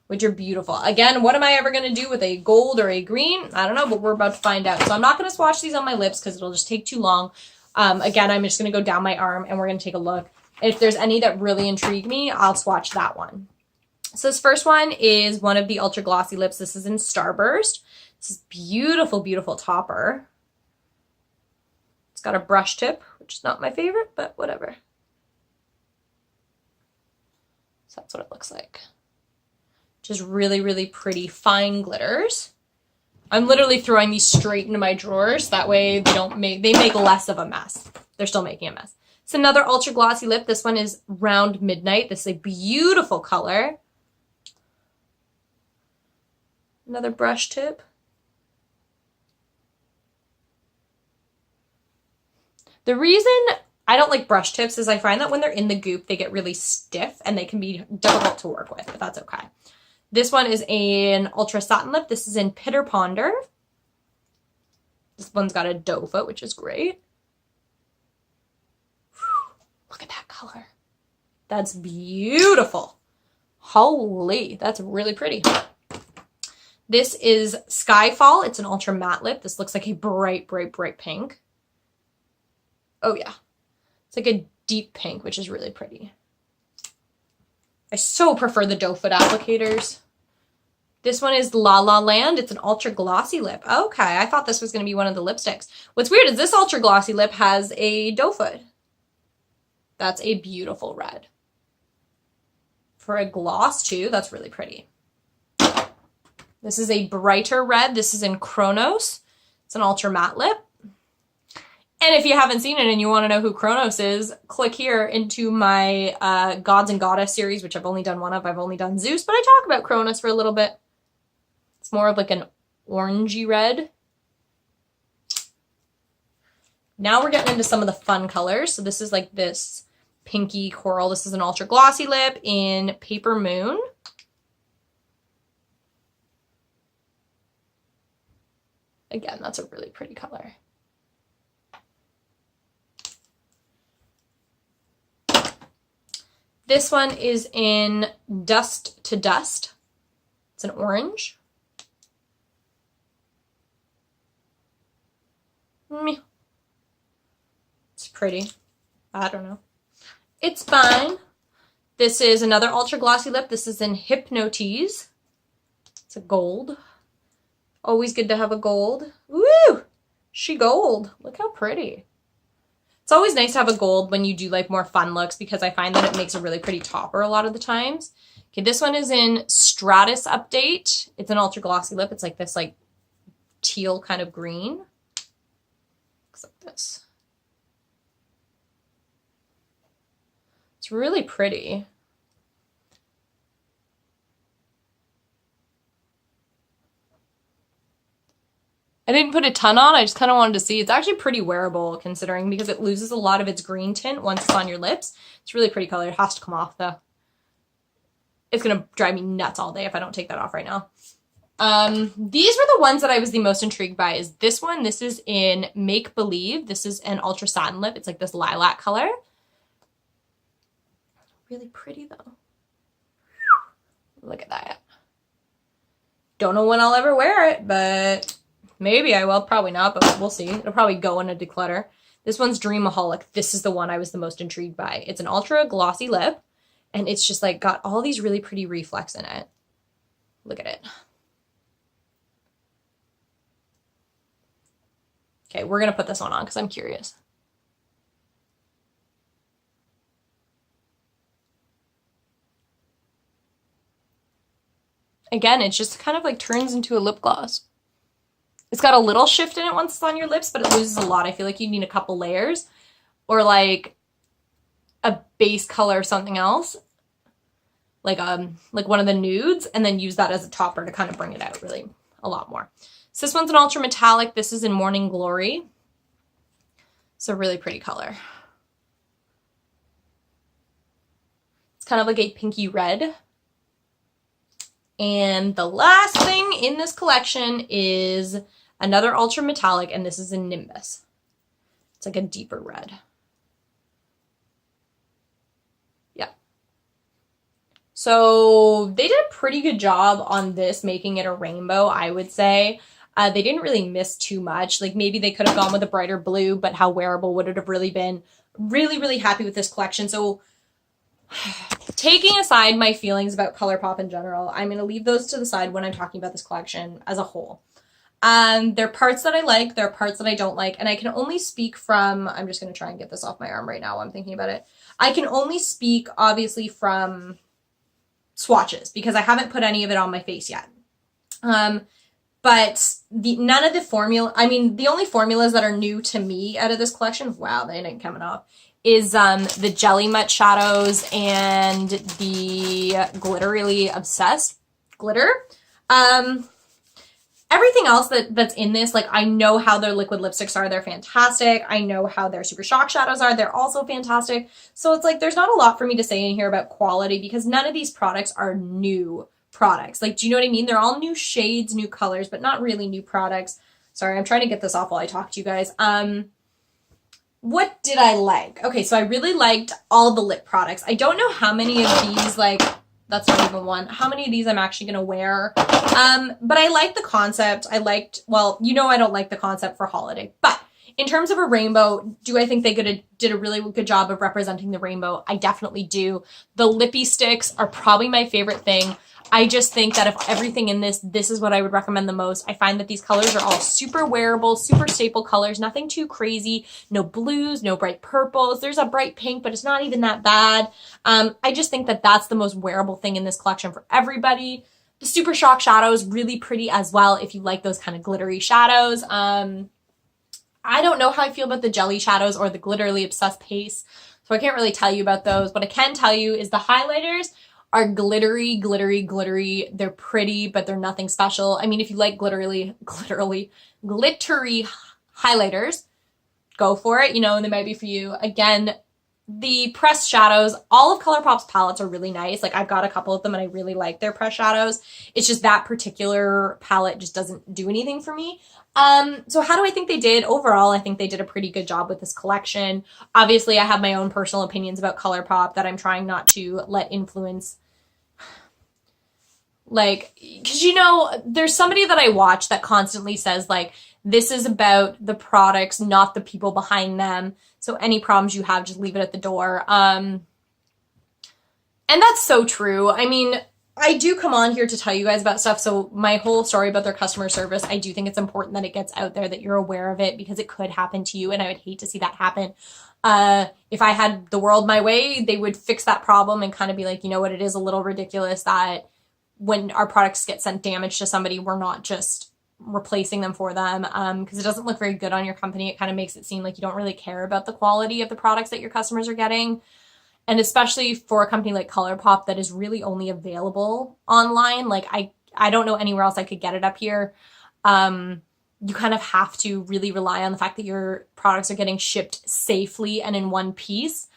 which are beautiful. Again, what am I ever going to do with a gold or a green? I don't know, but we're about to find out. So I'm not going to swatch these on my lips because it'll just take too long. Again, I'm just going to go down my arm and we're going to take a look. If there's any that really intrigue me, I'll swatch that one. So this first one is one of the ultra glossy lips. This is in Starburst. This is beautiful, beautiful topper. It's got a brush tip, which is not my favorite, but whatever. So that's what it looks like. Just really, really pretty fine glitters. I'm literally throwing these straight into my drawers. That way they make less of a mess. They're still making a mess. It's another ultra glossy lip. This one is Round Midnight. This is a beautiful color. Another brush tip. The reason I don't like brush tips is I find that when they're in the goop, they get really stiff and they can be difficult to work with, but that's okay. This one is an ultra satin lip. This is in Pitter Ponder. This one's got a doe foot, which is great. Whew, look at that color. That's beautiful. Holy, that's really pretty. This is Skyfall. It's an ultra matte lip. This looks like a bright, bright, bright pink. Oh yeah. It's like a deep pink, which is really pretty. I so prefer the doe foot applicators. This one is La La Land. It's an ultra glossy lip. Okay, I thought this was going to be one of the lipsticks. What's weird is this ultra glossy lip has a doe foot. That's a beautiful red. For a gloss too, that's really pretty. This is a brighter red. This is in Chronos. It's an ultra matte lip. And if you haven't seen it and you want to know who Chronos is, click here into my Gods and Goddess series, which I've only done one of. I've only done Zeus, but I talk about Chronos for a little bit. It's more of like an orangey red. Now we're getting into some of the fun colors. So this is like this pinky coral. This is an ultra glossy lip in Paper Moon. Again, that's a really pretty color. This one is in Dust to Dust. It's an orange. It's pretty. I don't know. It's fine. This is another ultra glossy lip. This is in Hypnotize. It's a gold. Always good to have a gold. Woo! She gold. Look how pretty. It's always nice to have a gold when you do like more fun looks because I find that it makes a really pretty topper a lot of the times. Okay, this one is in Stratus Update. It's an ultra glossy lip. It's like this like teal kind of green. Looks like this. It's really pretty. I didn't put a ton on. I just kind of wanted to see. It's actually pretty wearable considering because it loses a lot of its green tint once it's on your lips. It's a really pretty color. It has to come off though. It's going to drive me nuts all day if I don't take that off right now. These were the ones that I was the most intrigued by is this one. This is in Make Believe. This is an ultra satin lip. It's like this lilac color. Really pretty though. Look at that. Don't know when I'll ever wear it, but maybe I will. Probably not, but we'll see. It'll probably go in a declutter. This one's Dreamaholic. This is the one I was the most intrigued by. It's an ultra glossy lip, and it's just like got all these really pretty reflex in it. Look at it. Okay, we're going to put this one on because I'm curious. Again, it just kind of like turns into a lip gloss. It's got a little shift in it once it's on your lips, but it loses a lot. I feel like you need a couple layers or like a base color or something else. Like one of the nudes and then use that as a topper to kind of bring it out really a lot more. So this one's an ultra metallic. This is in Morning Glory. It's a really pretty color. It's kind of like a pinky red. And the last thing in this collection is another ultra metallic, and this is in Nimbus. It's like a deeper red. Yeah. So they did a pretty good job on this, making it a rainbow, I would say. They didn't really miss too much. Like maybe they could have gone with a brighter blue, but how wearable would it have really been? Really, really happy with this collection. So taking aside my feelings about Colourpop in general, I'm going to leave those to the side when I'm talking about this collection as a whole. There are parts that I like, there are parts that I don't like, and I can only speak from, I'm just going to try and get this off my arm right now while I'm thinking about it. I can only speak, obviously, from swatches, because I haven't put any of it on my face yet. But none of the formula, I mean, the only formulas that are new to me out of this collection, wow, they ain't coming off, is the Jelly Mutt shadows and the Glitterily Obsessed glitter. Everything else that's in this, like I know how their liquid lipsticks are, they're fantastic. I know how their Super Shock shadows are, they're also fantastic. So it's like there's not a lot for me to say in here about quality because none of these products are new products. Like, do you know what I mean? They're all new shades, new colors, but not really new products. Sorry, I'm trying to get this off while I talk to you guys. What did I like? Okay, so I really liked all the lip products. I don't know how many of these, like, that's not even one, how many of these I'm actually going to wear. But I like the concept. I liked, well, you know I don't like the concept for holiday. But in terms of a rainbow, do I think they did a really good job of representing the rainbow? I definitely do. The lippy sticks are probably my favorite thing. I just think that if everything in this is what I would recommend the most. I find that these colors are all super wearable, super staple colors, nothing too crazy, no blues, no bright purples. There's a bright pink, but it's not even that bad. I just think that that's the most wearable thing in this collection for everybody. The Super Shock shadows, really pretty as well if you like those kind of glittery shadows. I don't know how I feel about the jelly shadows or the Glitterily Obsessed paste, so I can't really tell you about those. What I can tell you is the highlighters are glittery, glittery, glittery. They're pretty, but they're nothing special. I mean, if you like glittery highlighters, go for it, you know, and they might be for you. Again, the pressed shadows, all of Colourpop's palettes are really nice. Like I've got a couple of them and I really like their pressed shadows. It's just that particular palette just doesn't do anything for me. So how do I think they did? Overall, I think they did a pretty good job with this collection. Obviously, I have my own personal opinions about Colourpop that I'm trying not to let influence. Like, because you know, there's somebody that I watch that constantly says like, this is about the products, not the people behind them. So any problems you have, just leave it at the door. And that's so true. I mean, I do come on here to tell you guys about stuff. So my whole story about their customer service, I do think it's important that it gets out there, that you're aware of it, because it could happen to you. And I would hate to see that happen. If I had the world my way, they would fix that problem and kind of be like, you know what, it is a little ridiculous that when our products get sent damaged to somebody, we're not just replacing them for them, because it doesn't look very good on your company. It kind of makes it seem like you don't really care about the quality of the products that your customers are getting. And especially for a company like Colourpop that is really only available online, like I don't know anywhere else I could get it up here. You kind of have to really rely on the fact that your products are getting shipped safely and in one piece.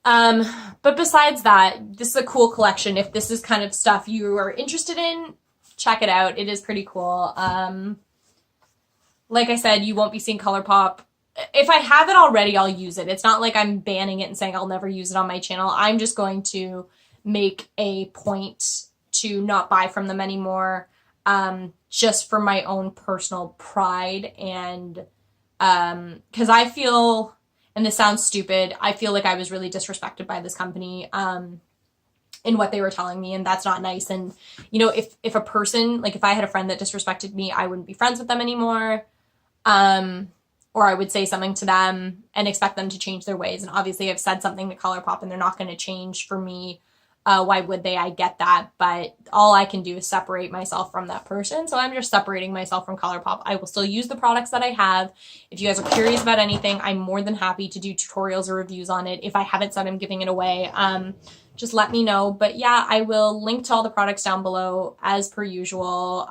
But besides that, this is a cool collection. If this is kind of stuff you are interested in, check it out. It is pretty cool. Like I said, you won't be seeing Colourpop. If I have it already, I'll use it. It's not like I'm banning it and saying I'll never use it on my channel. I'm just going to make a point to not buy from them anymore, just for my own personal pride. And because I feel, and this sounds stupid, I feel like I was really disrespected by this company in what they were telling me, and that's not nice. And, you know, if a person, like if I had a friend that disrespected me, I wouldn't be friends with them anymore. Or I would say something to them and expect them to change their ways. And obviously I've said something to Colourpop and they're not going to change for me. Why would they? I get that. But all I can do is separate myself from that person. So I'm just separating myself from Colourpop. I will still use the products that I have. If you guys are curious about anything, I'm more than happy to do tutorials or reviews on it. If I haven't said I'm giving it away, just let me know. But yeah, I will link to all the products down below as per usual.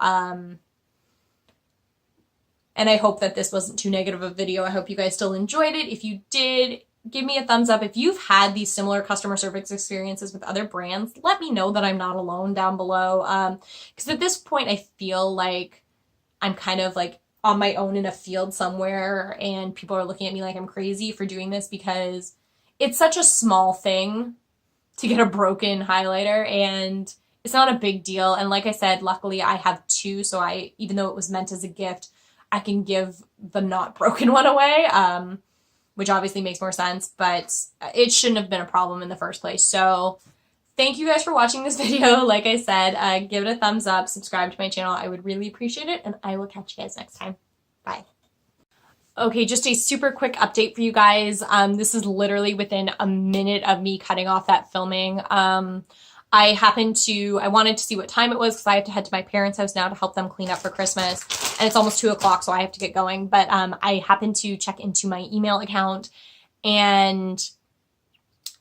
And I hope that this wasn't too negative of a video. I hope you guys still enjoyed it. If you did, give me a thumbs up. If you've had these similar customer service experiences with other brands, let me know that I'm not alone down below. Because at this point, I feel like I'm kind of like on my own in a field somewhere, and people are looking at me like I'm crazy for doing this, because it's such a small thing to get a broken highlighter, and it's not a big deal. And like I said, luckily I have two, so even though it was meant as a gift, I can give the not broken one away, which obviously makes more sense, but it shouldn't have been a problem in the first place. So thank you guys for watching this video. Like I said, give it a thumbs up, subscribe to my channel. I would really appreciate it, and I will catch you guys next time. Bye. Okay, just a super quick update for you guys. This is literally within a minute of me cutting off that filming. I wanted to see what time it was because I have to head to my parents' house now to help them clean up for Christmas. And it's almost 2 o'clock, so I have to get going. But I happened to check into my email account, and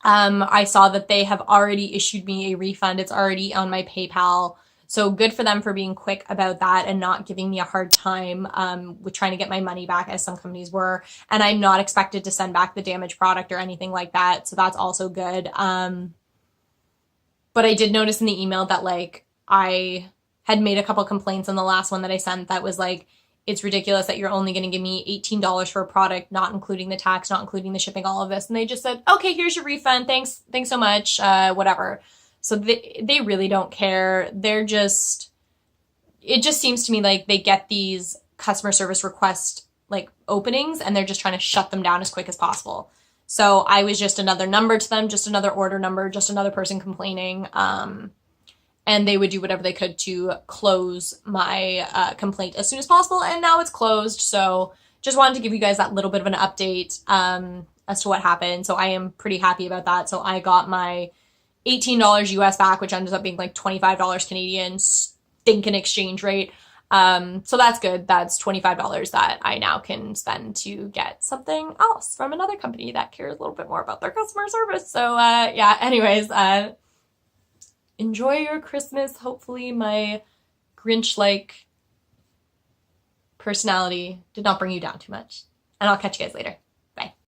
I saw that they have already issued me a refund. It's already on my PayPal. So good for them for being quick about that and not giving me a hard time with trying to get my money back, as some companies were. And I'm not expected to send back the damaged product or anything like that. So that's also good. But I did notice in the email that, like, I had made a couple complaints on the last one that I sent that was like, it's ridiculous that you're only going to give me $18 for a product, not including the tax, not including the shipping, all of this. And they just said, okay, here's your refund. Thanks so much. Whatever. So they really don't care. It just seems to me like they get these customer service request like openings and they're just trying to shut them down as quick as possible. So I was just another number to them, just another order number, just another person complaining. And they would do whatever they could to close my complaint as soon as possible. And now it's closed. So just wanted to give you guys that little bit of an update as to what happened. So I am pretty happy about that. So I got my $18 US back, which ended up being like $25 Canadian, stinking exchange rate. So that's good. That's $25 that I now can spend to get something else from another company that cares a little bit more about their customer service. So yeah, anyways, enjoy your Christmas. Hopefully my Grinch-like personality did not bring you down too much. and I'll catch you guys later.